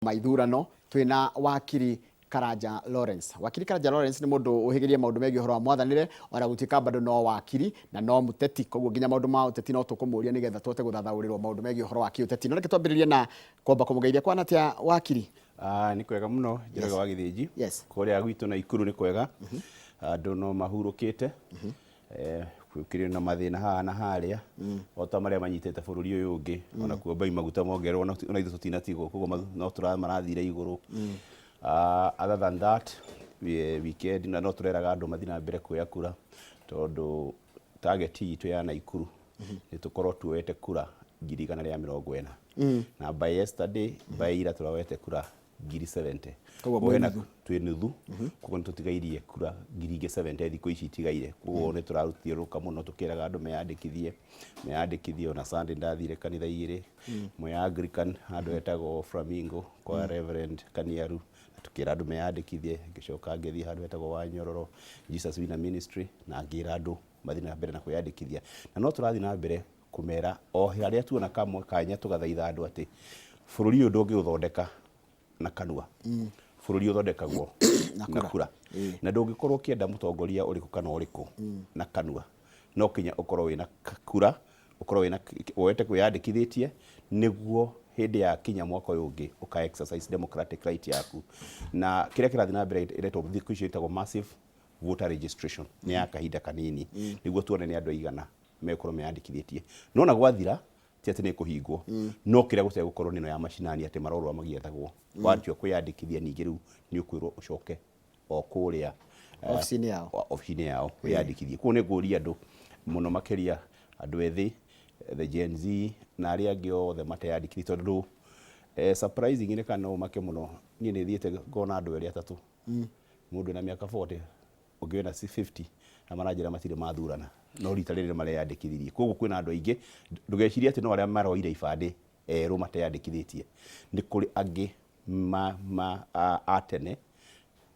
maithurano twina wakiri Karanja Lawrence. Wakiri Karanja Lawrence ni mundu uhigirie maundu megi horo wa mwathanire ona gutika bado no wakiri na no muteti koguo nginya maundu ma uteti no tukumuria nigetha twote guthathaurirwo maundu megi horo wa kiuteti no reke twambiririe na kwamba kumugeithia kwana tia wakiri. Ni kwega muno njiraga wa githiji kuria gwitu na Ikuru ni kwega andu no mahurukite kwikirira na mathina haha na haria ota maria manyitete bururi uyu ungi ona kuo bai maguta mongerwo ona ithu tutinatigwo koguo no marathire iguru. Other than that weekend na no tureraga andu mathina mbere kuya kura tondu target itu ya na Ikuru ni tukorwo tuwete kura 140 na by yesterday by ira turawete kura 70 koguo twi nuthu koguo tutigairie kura 70 thikũ ici itigaire koguo ni turarutia ruka muno tukiraga andu meyandikithie ona Sunday ndathire kanitha igiri mwe Anglican andu etagwo Flamingo kwa Reverend Kaniaru tukira andu meyandikithie ngicoka ngithie handu etagwo wa Nyororo Jesus Winner Ministry na ngira andu mathina mbere na kwiyandikithia na no turathi na mbere kumera o haria tuona kamwe kanya tugathaitha andu ati bururi uyu ndungi uthondeka na kanua bururi uthondekagwo na kura na ndungikorwo kienda mutongoria uriku kana uriku na kanua no kinya ukorwo wina kura ukorwo wina wete kwiyandikithitie niguo hindi ya kinya mwaka uyu ungi uka exercise democratic right yaku na kiria kirathi na mbere iretwo thikũ icio itagwo massive voter registration ni ya kahinda kanini niguo tuone ni andu aigana mekorwo meyandikithĩtie nona gwathira ti ati ni kuhingwo no kiria gũte gũkorwo nino ya macinani ati marorwa magiethagwo wantio kwiyandikithia ningĩ rĩu ni ukwirwo ucoke o kuria ofisini yao kwiyandikithia kuo ni ngũria andu muno makiria andu ethi the Gen Z na aria angĩ othe mateyandikithia tondu surprising ni kana make muno ni thiete ngona andu eri atatu mundu na miaka 40 ũngĩ na 50 na maranjira matire mathurana no rita rĩrĩ mareyandikithirie koguo kwina andu aingĩ ndugeciria ati no aria maroire ibande ero mateyandikithĩtie ni kuri angĩ atene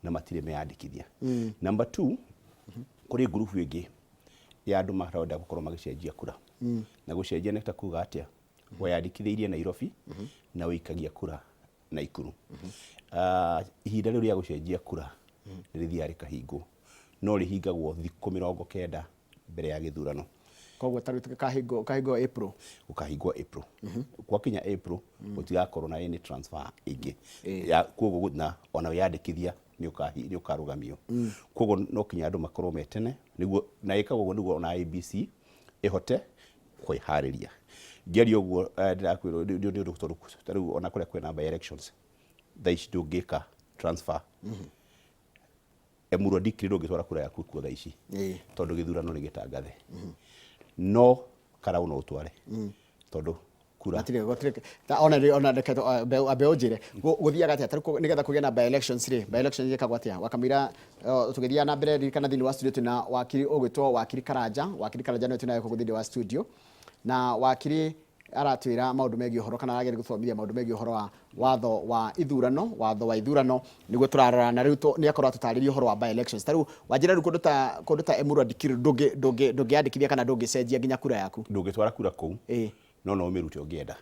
na matire meyandikithia. Number 2 kuri group ĩngĩ ya andu marenda gukorwo magicenjia kura na gucenjia ni ta kuga atia weyandikithirie Nairobi na wikagia kura na Ikuru ihinda rĩu rĩa gucenjia kura rĩthiarĩ kahingwo no rĩhingagwo thikũ 90 mbere ya gĩthurano koguo tarĩte kahingwo April ukahingwo April kwa kinya April gutigakorwo na any transfer ĩngĩ ya koguo na ona weyandikithia ni ukarugamio koguo no kinya andu makorwo metene niguo na ĩkagwo niguo na ABC ihote kwĩharĩria ngerio guo ndirakwĩrwo nĩ ũndũ tondũ tarĩu ona kũrĩa kwĩna by elections thaici ndũngĩka transfer emurwa dikri ndũngĩtwara kura yaku kuo thaici tondu gĩthurano nĩ gĩtangathe no karau no utware tondu kura matire ona reke abeojire guthiaga atia tariko nigetha kugia na by elections by elections yekagwa atia wakamira tugithia na mbere kana thini wa studio tuna wakiri ogwitwo wakiri Karanja no tuna yako thini wa studio na wakiri aratwira maundu megi horo kana agere guthomithia maundu megi horo wa watho wa ithurano niguo turarora na riu ni akorwo tutaririo horo wa by elections taru wajira riu kundu ta Emurwa Dikirũ ndũngĩandikithia kana ndũngĩcenjia nginya kura yaku ndũngĩtwara kura kũu no umirute ungienda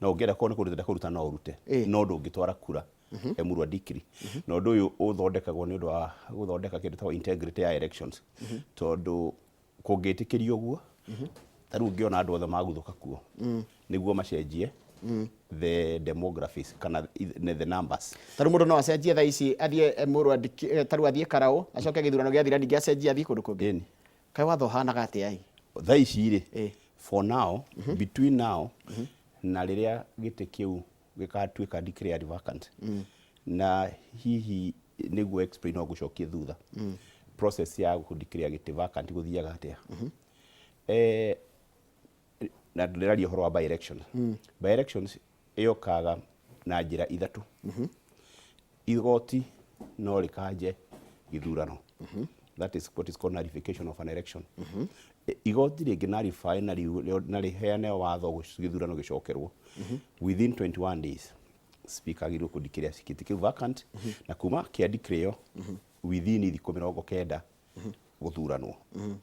no ungienda ko ni kuruta no urute no ndũngĩtwara kura Emurwa Dikirĩ no ũndũ ũyũ ũthondekagwo ni ũndũ wa guthondeka kindu ta integrity ya elections tondu kũngĩtĩkĩrio guo taru ungiona andu othe maguthuka kuo niguo macenjie the demographics kana the numbers taru mundu no acenjie tha ici athie Emurwa Dikirĩ taru athie Karau acoke githurano gĩathira ningĩ acenjie athie kundu kũngĩ kai watho hanaga atia ai tha ici ri for now between now na riria gĩtĩ kĩu gĩkatuĩka declared vacant na hihi niguo explain no gucokie thutha process ya gũdeclare gĩtĩ vacant gũthiaga atia na ndĩraria horo wa by elections by elections ĩyokaga na njĩra ithatu igoti no rĩkanje gĩthurano that is what is called nullification of an election igoti rĩngĩ nullify na rĩheane watho gĩthurano gĩcokerwo within 21 days speaker agirwo kũdeclare gĩtĩ kĩu vacant na kuma kĩa declare within thikũ 90 guthuranwo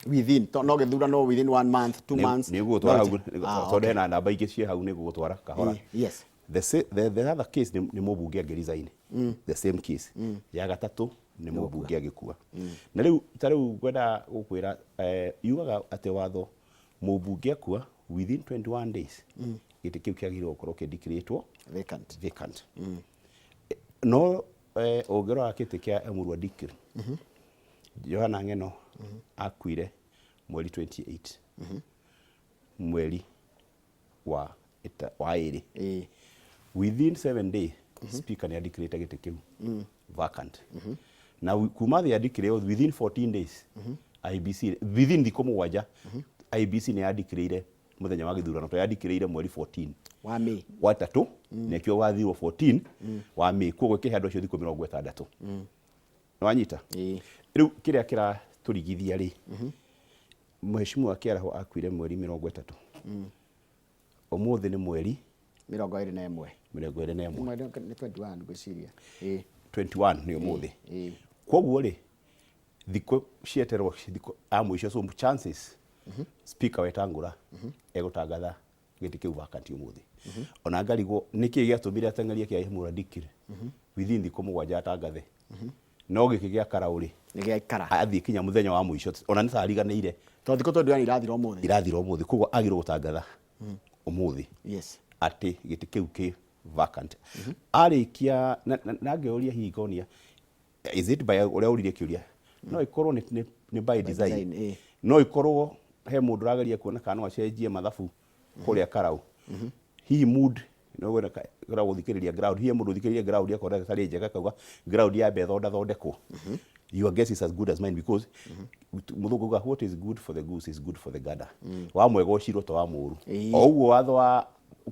within no githurano within 1 month 2 months ni gutwara hau tondu hena namba ingĩ cie hau ni gutwara kahora the other case ni mũbunge angĩresign the same case ya gatatũ ni mũbunge agĩkua na rĩu tarĩu gwenda gũkwĩra yugaga atĩ watho mũbunge akua within 21 days gĩtĩ kĩu kĩagĩrĩirwo gũkorwo kĩndikĩrĩtwo vacant no ũngĩrora gĩtĩ kĩa Emurua Dikir Johana Ng'eno akuire mweri 28 mweri wa ĩrĩ within 7 days speaker nĩ andikĩrĩte gĩtĩ kĩu vacant na kuma thĩ andikĩrĩte within 14 days IBC within thikũ mũgwanja IBC nĩ yandikĩrĩire mũthenya wa gĩthurano to yandikĩrĩire mweri 14 wa Mei wa tatu nĩkĩo wathirwo 14 wa Mei koguo kĩhe andũ acio thikũ 60 nĩwanyita rĩu kĩrĩa kĩratũrigithia rĩ Mheshimiwa Kĩaraho akuire mweri 30 ũmũthĩ nĩ mweri 21 mweri nĩ 21 ngwĩciria 21 nĩ ũmũthĩ koguo rĩ thikũ cieterwo thikũ amũicio so chances speaker Wetangula egũtangatha gĩtĩ kĩu vacant ũmũthĩ ona ngarigwo nĩkĩ gĩatũmire ateng'eria kĩa Emurua Dikir within thikũ mũgwanja atangathe no gĩkĩ gĩa Karaũrĩ nĩ gĩaikara athiĩ kinya mũthenya wa mũico ona nĩ tariganĩire to thikũ 21 irathira ũmũthĩ koguo agĩrĩirwo gũtangatha ũmũthĩ atĩ gĩtĩ kĩu kĩ vacant arĩkia na ngĩũria hihi ngonia is it by ũrĩa ũririe kĩũria no ikorwo nĩ by design no ikorwo he mũndũ ũrageria kuona kana no acenjie mathabu kũrĩa Karaũ hihi mood no gwenda gũthikĩrĩria ground hihi mũndũ ũthikĩrĩria ground akona tarĩ njega kauga ground ya mbetho thondekwo your guess is as good as mine because mũthũngũ uga what is good for the goose is good for the gander wa mwega ũcirwo to wa mũru o ũguo watho wa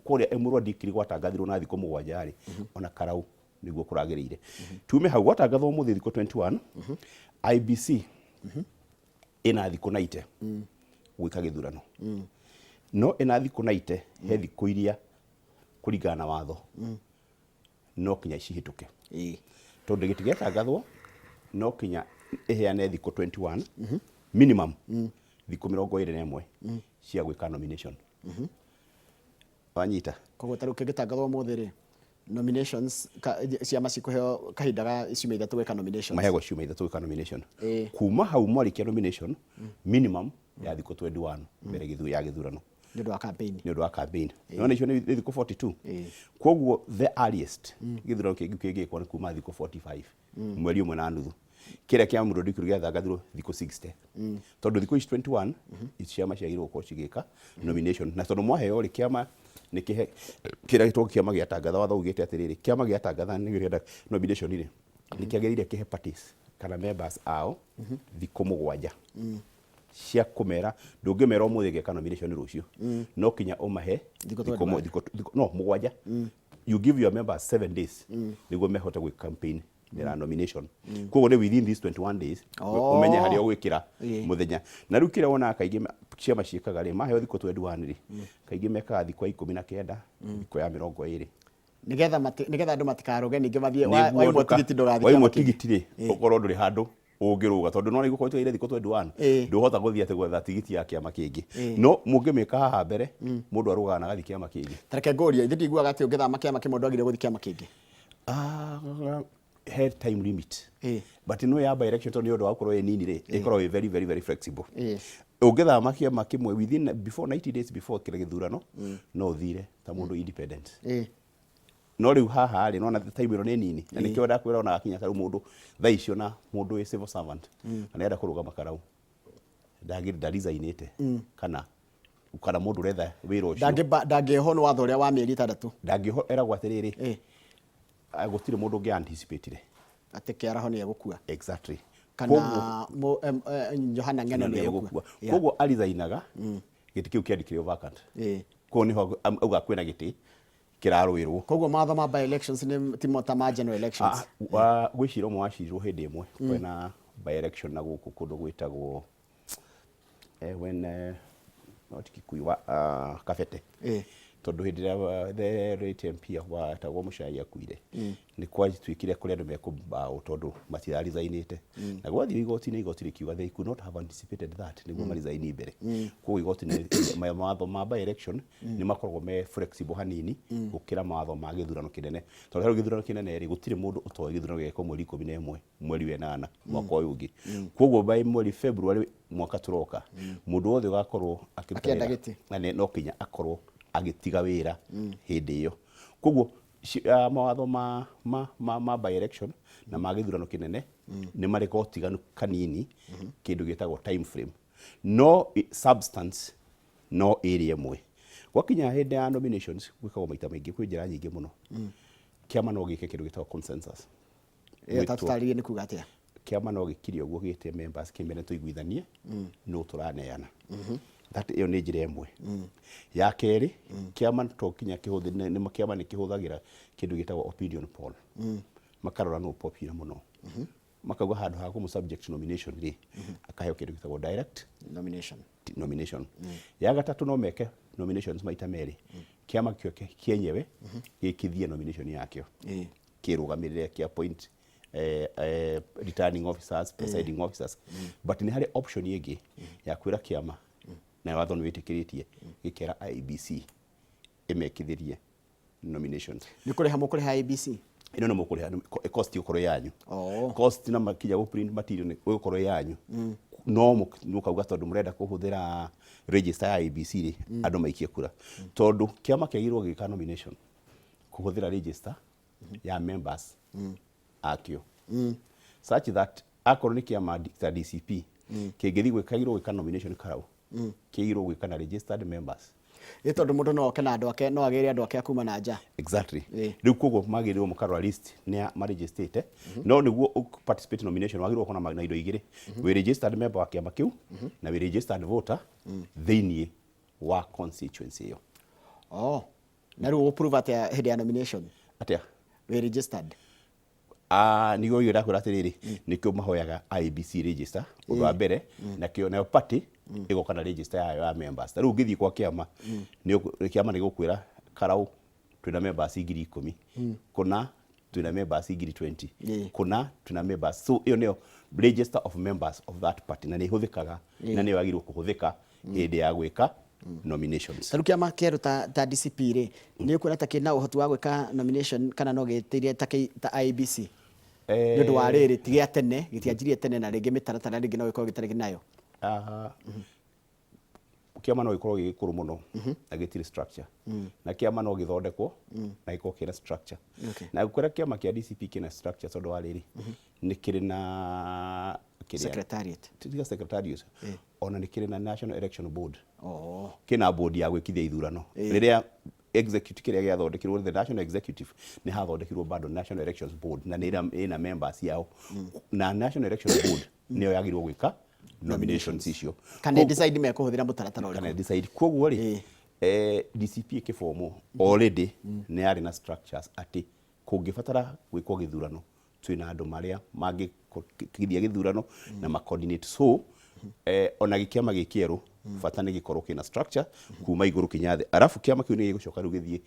kũrĩa Emurua Dikir gwatangathirwo na thikũ mũgwanja rĩ ona Karaũ nĩguo kũragĩrĩire tume hau gwatangathwo mũthĩ thikũ 21 IBC ina thikũ 90 gwĩka gĩthurano no ina thikũ 90 he thikũ iria kũringana na watho no kinya cihĩtũke tondũ gĩtĩ gĩatangathwo no kinya ĩheane thikũ 21 minimum thikũ 21 cia gwĩka nomination wanyita koguo tarĩu kĩngĩtangathwo ũmũthĩ rĩ nominations ciama cikũheo kahinda ga ciumia ithatũ gwĩka nominations mahego ciumia ithatũ gwĩka nomination kuma hau mwarĩkia nomination minimum ya thikũ 21 mbere ya gĩthurano nĩ ũndũ wa campaign nĩona icio nĩ thikũ 42 koguo the earliest gĩthurano kĩngĩ kĩngĩkwo nĩ kuma thikũ 45 mweri ũmwe na nuthu kĩrĩa kĩa Emurua Dikir gĩathangathirwo thikũ 60 tondũ thikũ ici 21 ciama ciagĩrĩirwo gũkorwo cigĩka nomination na tondũ mwaheo rĩ kĩama nĩ kĩhe kĩrĩa gĩtagwo kĩama gĩatangatha watho ugĩte atĩrĩrĩ kĩama gĩatangatha nĩ gĩrenda nomination rĩ nĩ kĩagĩrĩire kĩhe parties kana members ao thikũ mũgwanja cia kũmera ndũngĩmera ũmũthĩ gĩka nomination rũciũ no kinya ũmahe no mũgwanja you give your members 7 days nĩguo mehote gwĩ campaign nĩra nomination koguo nĩ within these 21 days ũmenye harĩa ũgwĩkĩra mũthenya na rĩu kĩrĩa wonaga kaingĩ ciama ciĩkaga rĩ maheo thikũ 21 rĩ kaingĩ mekaga thikũ 19 thikũ ya 20 nĩgetha andũ matikaroge ningĩ mathiĩ waimwo tigiti ndũgathiĩ waimwo tigiti rĩ ũkorwo ndũrĩ handũ ũngĩrũga tondũ no nĩguo kwĩtwo thikũ 21 ndũhota gũthiĩ atĩ gwetha tigiti ya kĩama kĩngĩ no mũngĩmĩka haha mbere mũndũ arũgaga na gathi kĩama kĩngĩ tareke ngũria ithe ndiguaga atĩ ũngĩthama kĩama kĩmwe ndwagĩrĩire gũthiĩ kĩama kĩngĩ had time limit but no ya by election tondũ nĩ ũndũ wa gũkorwo nini rĩ ĩkorwo very very very flexible ũngĩthama kĩama kĩmwe within before 90 days before kĩrĩa gĩthurano no ũthire ta mũndũ independent no rĩu haha rĩ nona time ĩno nĩ nini na nĩkĩo ndakwĩra ona akinya tarĩu mũndũ thaa icio na mũndũ wĩ civil servant na nĩenda kũrũgama Karaũ ndarizainĩte kana mũndũ ũretha wĩra ũcio ndangĩhwo nĩ watho ũrĩa wa mĩeri 6 ndangĩhwo eragwo atĩrĩrĩ gũtirĩ mũndũ ũngĩ anticipate atĩ Kĩaraho nĩ egũkua exactly kana Johana Ng'eno nĩ egũkua koguo arizainaga gĩtĩ kĩu kĩandĩkĩrwo vacant koguo nĩho auga kwĩna gĩtĩ kĩrarũĩrwo koguo matho ma by elections nĩ timo ta ma general elections gwĩcira ũmwe wacirirwo hĩndĩ ĩmwe kwĩna by election na gũkũ kũndũ gwĩtagwo when not Kikuyu Kabete tondu hindi ya the rate MP wa tagwo Muchai akuire ni twikire kuri andu mekumbao tondu matirarithainite na gwathii igoti-ini igoti rikiuga they could not have anticipated that niguo marithaini mbere koguo igoti mawatho ma by election ni makoragwo me flexible hanini gukira mawatho ma githurano kinene tondu hari githurano kinene ri gutire mundu utoe githurano geko mweri 11 mweri wa 8 mwaka uyu ungi koguo by mweri February mwaka turoka mundu wothe ugakorwo akienda giti na no kinya akorwo agitiga wira hindi iyo koguo mawatho ma by election na ma githurano kinene ni mari gotiganu kanini kindu gitagwo time frame no substance no area mwe gwakinya hindi ya nominations gwikagwo maita maingi kwi njira nyingi muno kiama no gike kindu gitagwo consensus tatutaririe ni kuga atia kiama no gikiri uguo gite members kimene tuiguithanie no turaneana that iyo ni njira imwe ya keri kiama to kinya kihuthi ni kiama ni kihuthagira kindu gitagwo opinion poll makarora no popular muno makagwa handu ha kumu subject nomination ri akaheo kindu gitagwo direct nomination ya gatatu no meke nominations maita meri kiama kyo kienyewe gikithie nomination yakyo kirugamirire kia point returning officers presiding officers but ni hari option yegi ya kwira kiama na watho niwitikiritie gikera IEBC imekithirie nominations ni kuri hamwe kuri IEBC ino no mukuri cost ukoro yanyu cost na makija go print material ni ukoro yanyu no mukauga tondu murenda kuhuthira register ya IEBC ri andu maikie kura tondu kiama kiagirwo gika nomination kuhuthira register ya members akio such that akorwo ni kiama ta DCP kingithi gwikagirwo gwika nomination karau kigirwo gwika na registered members tondu mundu no kana andu ake no agire andu ake akuma na nja exactly riu koguo magirirwo mukarwa list ni ma registered no niguo participate nomination wagirwo kona na indo igire we registered member wa kiama kiu na we registered voter thiini wa constituency yo na riu prove atia hindi ya nomination atia we registered nigo yura kura tiriri nikyo mahoyaga IEBC register wa mbere na kio na party igoka na register ya members riu ngithi kwa kiama ni kiama ni gukwira karau twina members 10,000 kuna twina members 20,000 kuna twina members so iyo nio register of members of that party na ni huthikaga na ni wagirwo kuhuthika hindi ya gwika nominations taru kiama keru ta DCP ri ni ukura ta kina uhoti wa gwika nomination kana no gitirie ta IEBC ndu wa riri tigia tene gitianjirie tene na ringi mitaratara ringi no gikorwo gitari nayo kiama no gikorwo gikuru muno na gitiri structure na kiama no githondekwo na gikorwo kina structure na gukora kiama kia DCP kina structure tondu wa riri ni kiri na secretariat tiga secretariat ona ni kiri na national election board kina board ya gwikithia ithurano riria executive kiria giathondekirwo the national executive ni hathondekirwo bado national elections board na ni ina members yao na national election board niyo yagirwo gwika nominations icio kana decide me kuhuthira mutaratara uri kana decide koguo ri DCP kifomo already ni ari na structures ati kungifatara gwikwo githurano twina andu maria mangi kithia githurano na ma coordinate so ona gikiama gikieru fata ni gikorwo kina structure kuma iguru kinyathi arafu kiama kiu ni gigucoka ru githie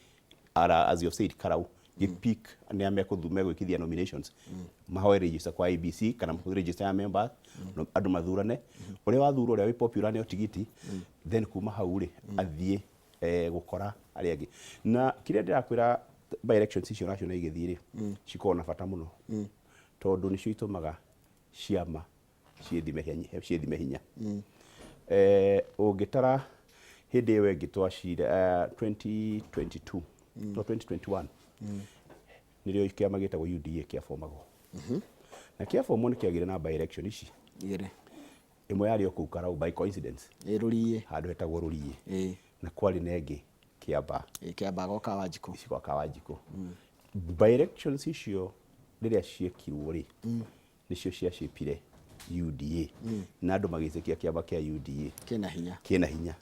as you said karau gipik ni ame kuthume gwikithia nominations mahoe register kwa IEBC kana register ya member andu mathurane uria wathuro uria wi popular ni otigiti then kuma hau ri athie gukora ari angi na kiria ndirakwira by elections icio national igithie ri cikona fata muno tondu ni cio itumaga ciama ciethime hinya ungitara hindi iyo ingi twacira 2022 no 2021 nirio kiama gitagwo UDA kia formagwo na kia formo ni kiagire na by election ici imwe yari oku karau by coincidence rurie handu hetagwo rurie na kwari nengi kiamba goka Wanjiku iciko ka Wanjiku by elections icio riria ciekirwo ri nicio ciacipire UDA na andu magicikia kiamba kia UDA kina hinya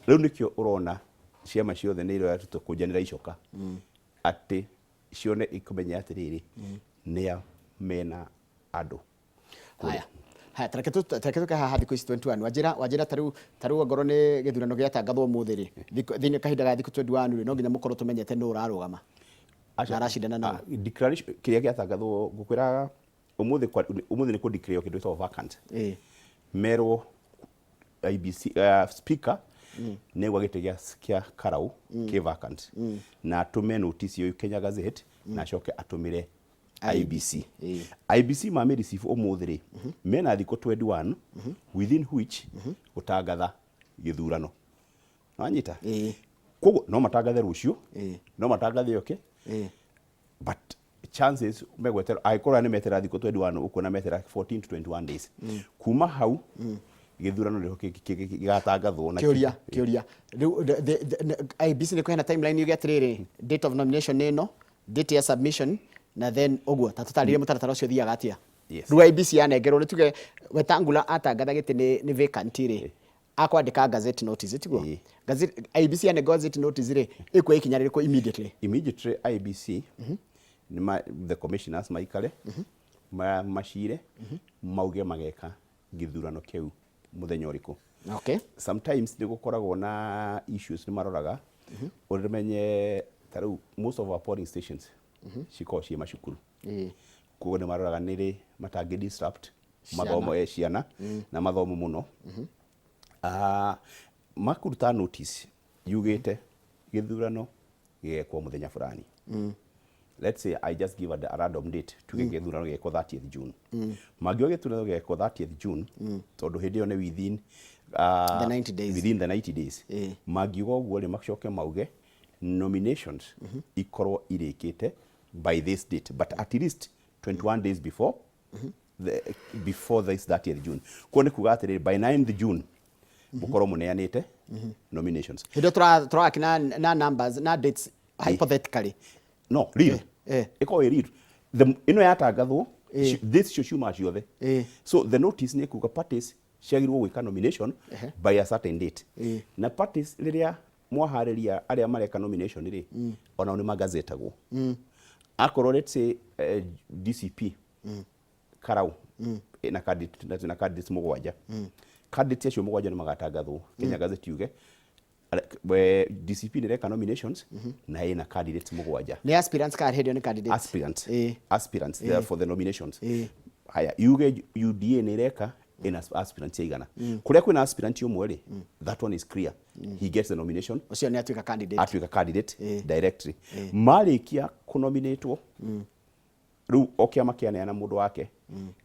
riu nikio urona ciama ciothe ni iro yatuto kujanira icoka ati cione ikumenya atiriri ni mena andu haya ha tareke haha thikũ ici 21 wajira taru ngoro nĩ gĩthurano gĩatangathwo ũmũthĩ rĩ thĩinĩ kahinda ga thikũ 21 rĩ no nginya mũkorwo tũmenyete nũ ũrarũgama na aracindana nao declaration kĩrĩa gĩatangathwo ngũkwĩra ũmũthĩ nĩ kũ declare kĩndũ gĩtagwo vacant merwo IBC speaker nĩgwa gĩtĩ kĩa Karau kĩ vacant na atũme notice yo Kenya Gazette na acoke atũmĩre IBC. IBC mamĩ receive ũmũthĩ rĩ mena thikũ 21 within which gũtangatha gĩthurano. Wanyita? Koguo no matangathe rũciũ no matangathe oke but chances megwetera aikora nĩ metera thikũ 21 ũkuona metera 14 to 21 days kuma hau gĩthurano rĩho gĩgatangathwo na kĩũria IBC nĩ kũhena timeline yo gĩatirĩrĩ date of nomination ĩno date ya submission na then ũguo ta tũtarĩrie mũtaratara ũcio thiaga atia rĩu IBC yanengerwo nĩ tuge Wetangula atangatha gĩtĩ nĩ vacant rĩ akwandĩka gazette notice tiguo IBC ya gazette notice rĩ ĩkwo ikinya rĩrĩkũ immediately IBC the commissioners maikare macire mauge mageka gĩthurano kĩu muthenya ũrĩkũ. Okay. Sometimes nĩ gũkoragwo na issues nĩ maroraga ũmenye tarĩu most of our polling stations cikoragwo ciĩ macukuru koguo nĩ maroraga nĩrĩ matangĩ disrupt mathomo ciana na mathomo mũno makuruta notice yugĩte gĩthurano gĩgekwo mũthenya fulani. Let's say I just give a random date to get gĩthurano gĩgekwo 30th June. Magiwa gĩthurano gĩgekwo 30th June tondũ hĩndĩ ĩyo nĩ within the 90 days. Within the 90 days. Magiwa ũguo rĩ macoke mauge nominations ikorwo irĩkĩte by this date but at least 21 days before before this 30th June. Kwa nĩ kuga atĩrĩrĩ by 9th June mũkorwo mũneanĩte nominations. Hĩndĩ tũrakina na numbers na dates hypothetically. No, real. Iko real. Ino yatangathwo this ciuma ciothe. So the notice nĩ kuga parties ciagirwo gwĩka nomination by a certain date. Na parties rĩrĩa mwaharĩria arĩa mareka nomination rĩ ona nĩ magazetagwo. Akorwo let's say DCP Karau na candidates mũgwanja. Candidates acio mũgwanja nĩ magatangathwo Kenya Gazette yuge DCP nĩreka nominations na ina candidates mũgwanja. Nĩ aspirants ka hĩndĩ nĩ candidates. Aspirants there for the nominations. Haya yuge UDA nĩreka ina aspirants igana. Kũrĩa kwĩna aspirant ũmwe rĩ that one is clear. He gets the nomination. Ucio nĩ atuĩka candidate directly. Marĩkia kũnominatwo rĩu okĩama kĩaneana mũndũ wake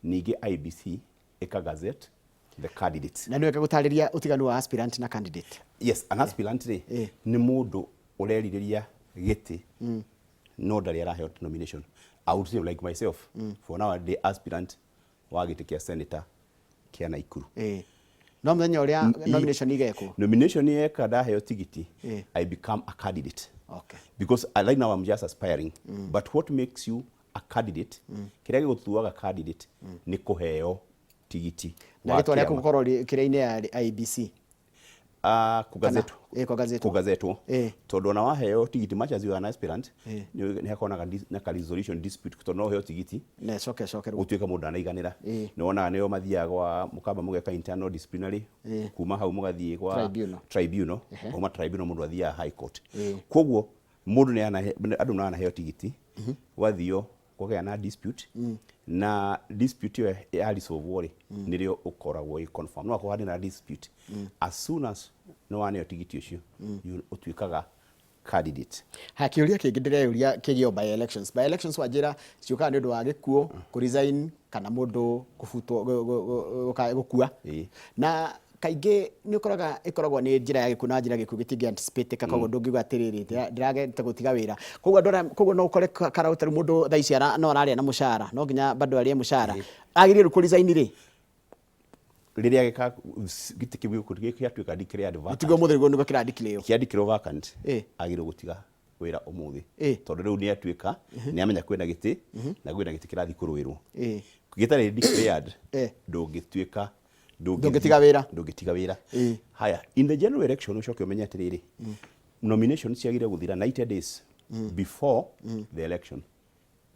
ningĩ IBC ĩka gazette the candidates. Na nĩweka gũtarĩria ũtiganu wa aspirant na candidate. Yes, an aspirant nĩ mũndũ ũrerirĩria gĩtĩ no ndarĩ araheo nomination. I would say like myself for now the aspirant wa gĩtĩ kĩa senator kĩa Naikuru. No mũthenya ũrĩa nomination igekwo. Nomination yeka ndaheo tigiti I become a candidate. Okay. Because right now I'm just aspiring. But what makes you a candidate? Kĩrĩa gĩgũtuaga candidate nĩ kũheo tigiti. Na gĩtwa rĩa gũkorwo kĩrĩa-inĩ ya IBC. Kugazetwo tondũ ona waheo tigiti much as you are an aspirant nĩ hakonaga na resolution dispute tondũ no heo tigiti na coke ũtuĩka mũndũ anaiganĩra nĩ wonaga nĩo mathiaga gwa mũkamba mũgeka internal disciplinary kuma hau mũgathiĩ gwa tribunal kuma tribunal mũndũ athiaga high court koguo mũndũ andũ nĩ anaheo tigiti wathio kũgĩa na dispute na dispute ĩyo ya resolve rĩ nĩrĩo ũkoragwo confirm no akorwo na dispute as soon as no waneo tigiti ũcio ũtuĩkaga candidate. Kĩũria kĩngĩ ndĩreyũria kĩgio by elections wanjĩra ciũkaga nĩ ũndũ wa gĩkuũ resign kana mũndũ gũkua na kaingĩ nĩ ũkoraga ĩkoragwo nĩ njĩra ya gĩkuũ na njĩra gĩkuũ gĩtingĩ anticipate koguo ndũngiuga atĩrĩrĩ ndĩragete gũtiga wĩra koguo no ũkore Karau tarĩ mũndũ thaa ici no ararĩa na mũcara no nginya bado arĩe mũcara agĩrĩirwo kũ resign rĩ rĩrĩa gĩtĩ kĩu gĩatuĩka declared vacant tigo mũtheri nĩguo kĩandĩkĩrwo vacant agĩrĩirwo gũtiga wĩra ũmũthĩ tondũ rĩu nĩ atuĩka nĩ amenya kwĩna gĩtĩ na kwĩna gĩtĩ kĩrathiĩ kũrũĩrwo gĩtarĩ declared ndũngĩtuĩka ndũngĩtiga wĩra haya in the general election ucoke umenye atĩrĩrĩ nomination ciagire gũthira 90 days before the election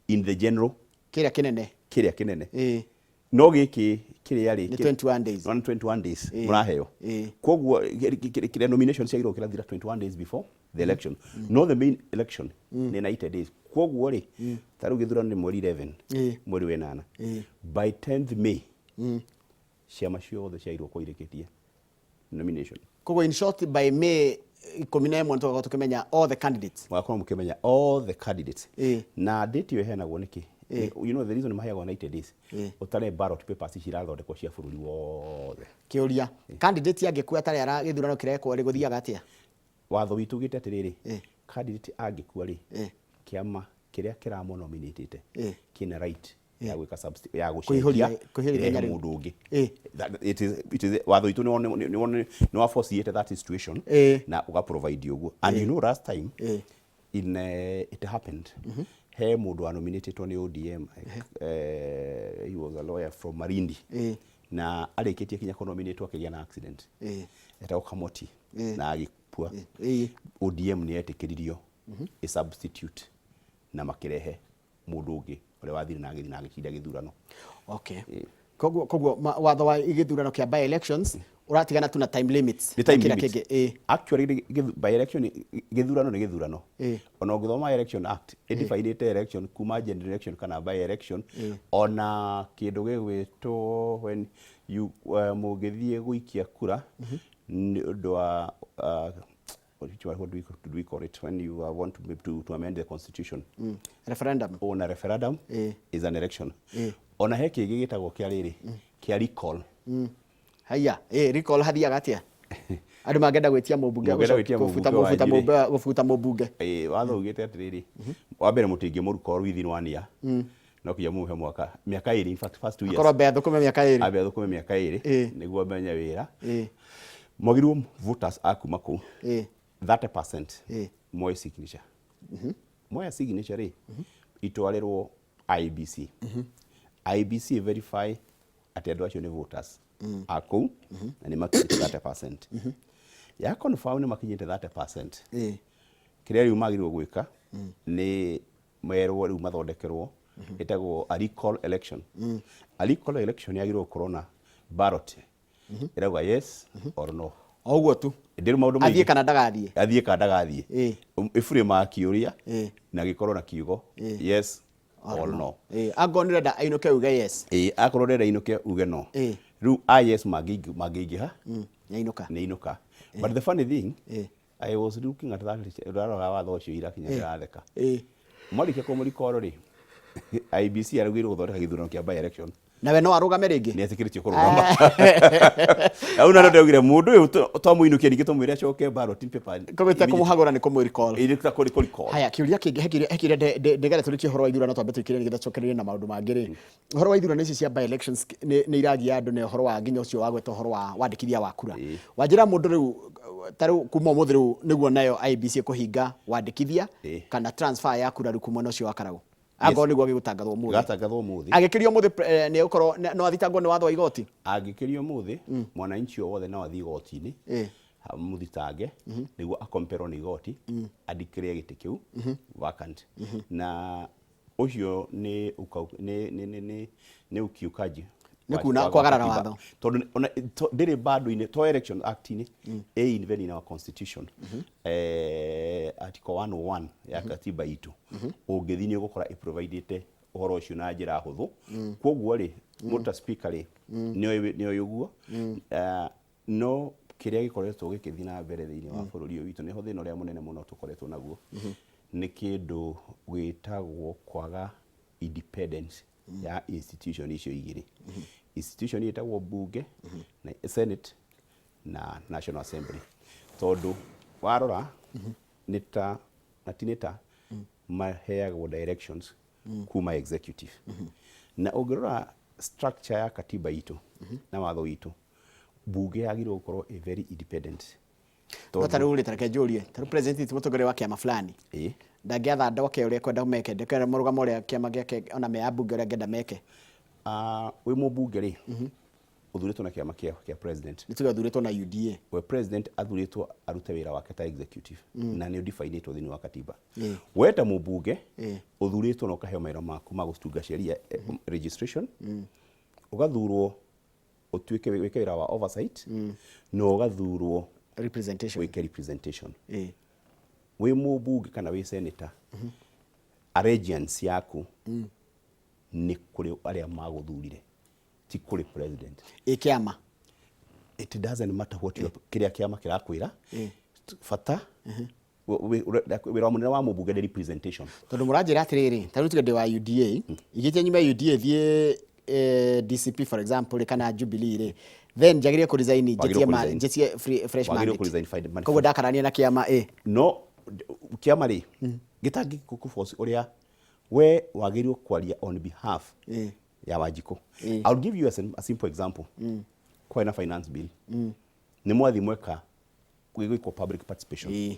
in the general kĩrĩa kĩnene no giki kiria ri 21 days 21 days muraheo koguo kire nomination cia iro kirathira 21 days before the election no the main election ni 90 days koguo ri taru githurano ni mweri 11 mweri wa 8 by 10th May ciama ciothe ciairwo kuirikitie nomination koguo in short by May 11 tugakorwo tukimenya all the candidates wakorwo mukimenya all the candidates na date yo henagwo niki you know the reason maheagwo 90 days utare ballot papers cirathondekwo cia bururi wothe kiuria candidate angikuwa tare ara githurano kirekwo ri guthiaga atia watho witu gite atiriri candidate angikuwa ri kiama kiria kiramu nominatete kina right ya gwika substitute ya guciria mundu ungi it is watho witu ni wa force that situation na uga provide uguo and you know last time in it happened he mundu nominated ni ODM he was a lawyer from Marindi na arikitie kinya ko nominated akigia na accident eta ukamoti na agipua ODM ni etikiririo a substitute na makirehe mundu ungi ule wathiri na agicinda githurano okay koguo watho wa githurano kia by elections uratigana tu na time limits kila kenge actually by election githurano ni githurano ona ngithoma election act definite election kuma general election kana by election ona kindu gigwitwo when you mugithie guikia kura ndo wa what do we call it when you want to amend the constitution referendum on a referendum is an election on a heki gigitagwo kia riri kia recall haya recall hathiaga atia andu magenda gwetia mubunge gufuta mubunge watho ugite atiriri wa mbere mutingi muruko within 1 year no kiya muhe miaka 2 in fact first 2 years akoro be thukume miaka 2 abe thukume miaka 2 niguo menye wira mogiru voters akuma ku 30% moya signature moya signature itwarirwo IBC IBC verify ati andu acio ni voters aku na ni makinyite 30% ya confirm ni makinyite 30% kiria riu magirwo gwika ni merwo riu mathondekerwo itagwo a recall election a recall election yagirwo corona ballot irauga yes or no oguo tu ndiru maundu mai athie kana ndagathie ifure makiuria na gikorwo na kiugo yes or no agonire da ainuke uge yes akorwo ndenda inuke uge no riu yes magigiha inuka but the funny thing I was looking at that watho ucio ira kinya ndiratheka marike ko murikoro ri IBC arugirwo guthondeka githurano kia by election nawe no arugame ringi ni atikiritie kurugama au na ndegire mundu uyu twamuinukia ningi tumwire acoke ballot paper kogita kumuhagura ni kumwiricall irikta kuricall haya kiuria kingi hekire ndegere turikie horo wa ithurano twambe twikire ni githacokererie na maundu mangiri horo wa ithurano ici cia by elections ni iragia andu ni horo wa nginya ucio wagweta horo wa wandikithia wa kura wanjira mundu riu taru kuma muthiru niguo nayo IBC kuhinga wandikithia kana transfer ya kura riku mwena ucio wa Karagu ago niguo gigutangathwo muthi agikirio muthi ni ukorwo no athitangwo ni watho wa igoti agikirio muthi mwananchi wothe no athi igoti-ini muthitange niguo akompero ni igoti adikire giti kiu vacant na ucio ni ukiukaji ni kuna kwagarara watho tondu ndiri bado in to election act ni even in our constitution article 101 ya katiba itu ungithini gukora provided uhoro ucio na njira huthu koguo ri muta speaker ri nio yuguo no kiria gikoretwo gikithina mbere thiini wa bururi witu ni huthina uria munene muno tukoretwo naguo ni kindu gwitagwo kwaga independence ya institution icio igiri institution itagwo bunge na senate na national assembly tondu warora nita natineta maheagwo directions kuma executive na ungirora structure ya katiba itu na watho witu bunge yagirwo gukorwo a very independent taru uri tareke jurie taru president mutogore wa kiama fulani ndagiatha ndoke uria kwenda meke ndekera murugamo uria kiama giake ona me abunge uria ngenda meke we mubunge ri uthuritwo na kiama kia president nituga uthuritwo na UDA we president athuritwo arute wira wake ta executive na ni definitwo thini wa katiba weta mubunge uthuritwo na ukaheo mairo maku ma gutunga sheria registration ugathurwo utuike wike wira wa oversight no ugathurwo representation wi mubunge kana wi senator allegiance yaku ni kuri aria maguthurire ti kuri president kiama. It doesn't matter what you kiria kiama kirakwira fata wira munene wa mubunge ni representation. Tondu muranjira atiriri tari tugende wa UDA igite nyuma UDA thie DCP for example kana Jubilee ri then jagirie ku resign jetie fresh mandate koguo ndakarania na kiama no kiama ri gitangi kuforce uria we wagirio kwaria on behalf ya Wanjiku. I'll give you a simple example. Kwa na finance bill ni mwathi mweka kwigiko public participation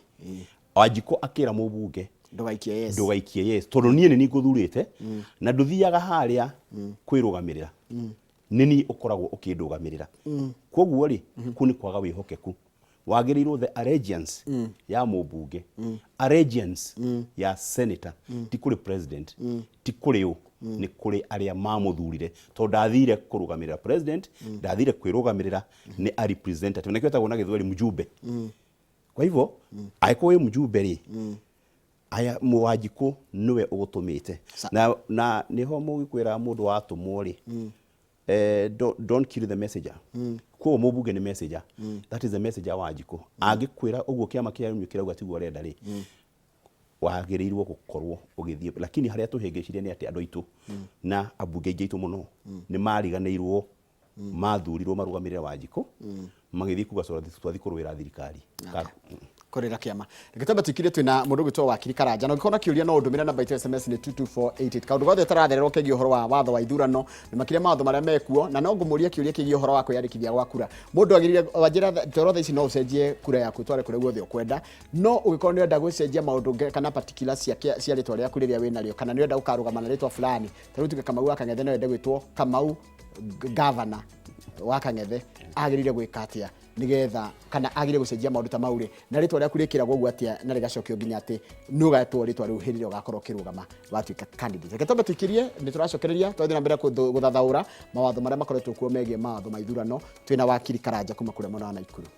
Wanjiku akira mubunge ndugaikie yes tondu nie ni nguthurite na nduthiaga haria kwirugamirira nini ukoragwo ukindugamirira koguo ri kuni kwaga wihokeku wagirirwo the allegiance ya mubunge allegiance ya senator ti kuri president ti kuri u ni kuri aria mamuthurire to ndathire kurugamirira president ndathire kwirugamirira ni a representative na kiota gona githweri mjumbe kwa hivyo aiko we mjumbe ri aya Wanjiku niwe ugutumite na niho mugikwira mundu watumwo ri don't kill the messenger ko mubunge ni messenger that is the messenger wa Wanjiku agikwira uguo kiama kia nyukira ugatigwo renda ri wagirirwo gukorwo ugithie lakini haria tuhengecirie ni ati andu aitu na abunge aitu muno ni mariganirwo mathurirwo marugamirire Wanjiku magithii kuga twathi kurwira thirikari korera kiama ngitamba tukire twina mundu gwitwo wakiri Karanja no ngikona kiuria no ndumira namba itu SMS ni 22488 kaundu gothe tarathererwo kegi uhoro wa watho wa ithurano ni makire matho maria mekuo na no ngumuria kiuria kegi uhoro wa kwiyandikithia gwa kura mundu agirire wajira torotha ici no ucenjie kura yaku tware kure guothe ukwenda no ugikorwo ni wenda gucenjia maundu kana particular cia ritwa ria kuriria wina rio kana ni wenda ukarugama na ritwa fulani taru tuke Kamau Akang'ethe no wenda gwitwo Kamau governor wa Kang'ethe agirire gwika atia nigetha kana agire gucenjia maundu ta mauri na ritwa ria kurikira gogwa atia na rigacokio nginya ati nugatwo ritwa riu hirire ugakorwo kirugama watuika candidate getombe tukirie ni turacokereria twathi na mbere guthathaura mawatho maria makoretwo kuo megie mawatho ma ithurano twina wakiri Karanja kuma kure mwana wa Naikuru.